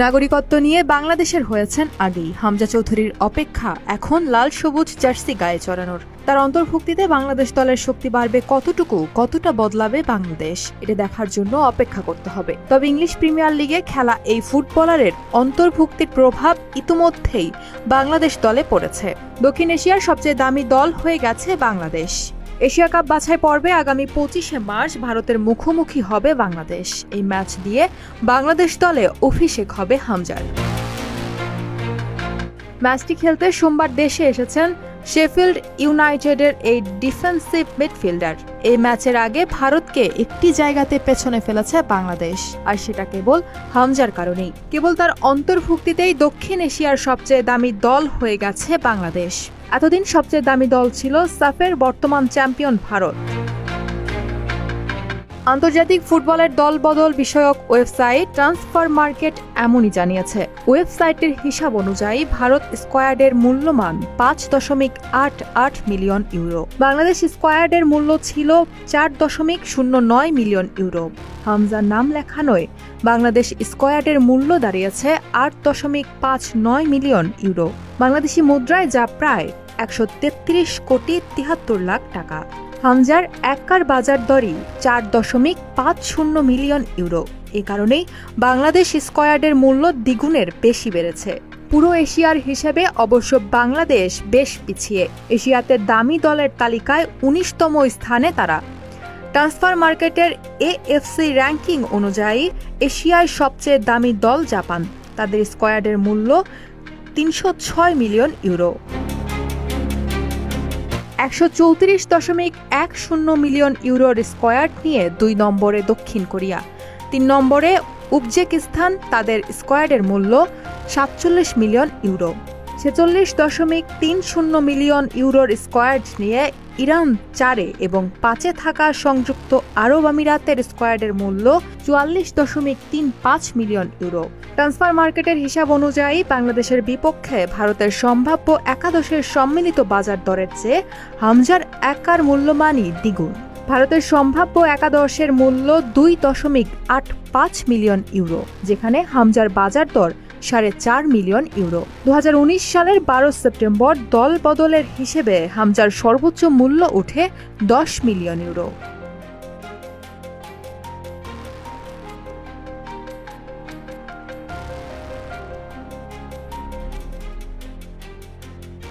নাগরিকত্ব নিয়ে বাংলাদেশের হয়েছেন আগেই। হামজা চৌধুরীর অপেক্ষা এখন লাল সবুজ জার্সি গায়ে চড়ানোর। তার অন্তর্ভুক্তিতে বাংলাদেশ দলের শক্তি বাড়বে কতটা বদলাবে বাংলাদেশ, এটা দেখার জন্য অপেক্ষা করতে হবে। তবে ইংলিশ প্রিমিয়ার লিগে খেলা এই ফুটবলারের অন্তর্ভুক্তির প্রভাব ইতিমধ্যেই বাংলাদেশ দলে পড়েছে। দক্ষিণ এশিয়ার সবচেয়ে দামি দল হয়ে গেছে বাংলাদেশ। এশিয়া কাপ বাছাই পর্বে আগামী 25শে মার্চ ভারতের মুখোমুখি হবে বাংলাদেশ। এই ম্যাচ দিয়ে বাংলাদেশ দলে অভিষেক হবে হামজার। ম্যাচটি খেলতে সোমবার দেশে এসেছেন শেফিল্ড ইউনাইটেডের এই ডিফেন্সিভ মিডফিল্ডার। এই ম্যাচের আগে ভারতকে একটি জায়গাতে পেছনে ফেলেছে বাংলাদেশ, আর সেটা কেবল হামজার কারণেই। কেবল তার অন্তর্ভুক্তিতেই দক্ষিণ এশিয়ার সবচেয়ে দামি দল হয়ে গেছে বাংলাদেশ। এতদিন সবচেয়ে দামি দল ছিল সাফের বর্তমান চ্যাম্পিয়ন ভারত। আন্তর্জাতিক ফুটবলের দলবদল বিষয়ক ওয়েবসাইট ট্রান্সফার মার্কেট এমনই জানিয়েছে। ওয়েবসাইটের হিসাব অনুযায়ী ভারত স্কোয়াডের মূল্যমান 5.88 মিলিয়ন ইউরো। বাংলাদেশ স্কোয়াডের মূল্য ছিল 4.09 মিলিয়ন ইউরো। হামজার নাম লেখানোয় বাংলাদেশ স্কোয়াডের মূল্য দাঁড়িয়েছে 8.59 মিলিয়ন ইউরো। বাংলাদেশি মুদ্রায় যা প্রায় 133.73 লাখ টাকা। হামজার একার বাজার দরই 4.50 মিলিয়ন ইউরো। এ কারণেই বাংলাদেশ স্কোয়াডের মূল্য দ্বিগুণের বেশি বেড়েছে। পুরো এশিয়ার হিসেবে অবশ্য বাংলাদেশ বেশ পিছিয়ে। এশিয়াতে দামি দলের তালিকায় 19তম স্থানে তারা। ট্রান্সফার মার্কেটের এএফসি র্যাঙ্কিং অনুযায়ী এশিয়ায় সবচেয়ে দামি দল জাপান। তাদের স্কোয়াডের মূল্য 306 মিলিয়ন ইউরো। 134.10 মিলিয়ন ইউরোর স্কোয়াড নিয়ে 2 নম্বরে দক্ষিণ কোরিয়া। 3 নম্বরে উজবেকিস্তান, তাদের স্কোয়াডের মূল্য 47 মিলিয়ন ইউরো। 46.30 মিলিয়ন ইউরোর স্কোয়াড নিয়ে ইরান 4 এবং 5 থাকা সংযুক্ত আরব আমিরাতের স্কোয়াডের মূল্য 44.35 মিলিয়ন ইউরো। ট্রান্সফার মার্কেটের হিসাব অনুযায়ী বাংলাদেশের বিপক্ষে ভারতের সম্ভাব্য একাদশের সম্মিলিত বাজার দরের চেয়ে হামজার একার মূল্যমানই দ্বিগুণ। ভারতের সম্ভাব্য একাদশের মূল্য 2.85 মিলিয়ন ইউরো, যেখানে হামজার বাজার দর 4.5 মিলিয়ন ইউরো। 2019 সালের 12 সেপ্টেম্বর দল বদলের হিসেবে হামজার সর্বোচ্চ মূল্য ওঠে 10 মিলিয়ন ইউরো।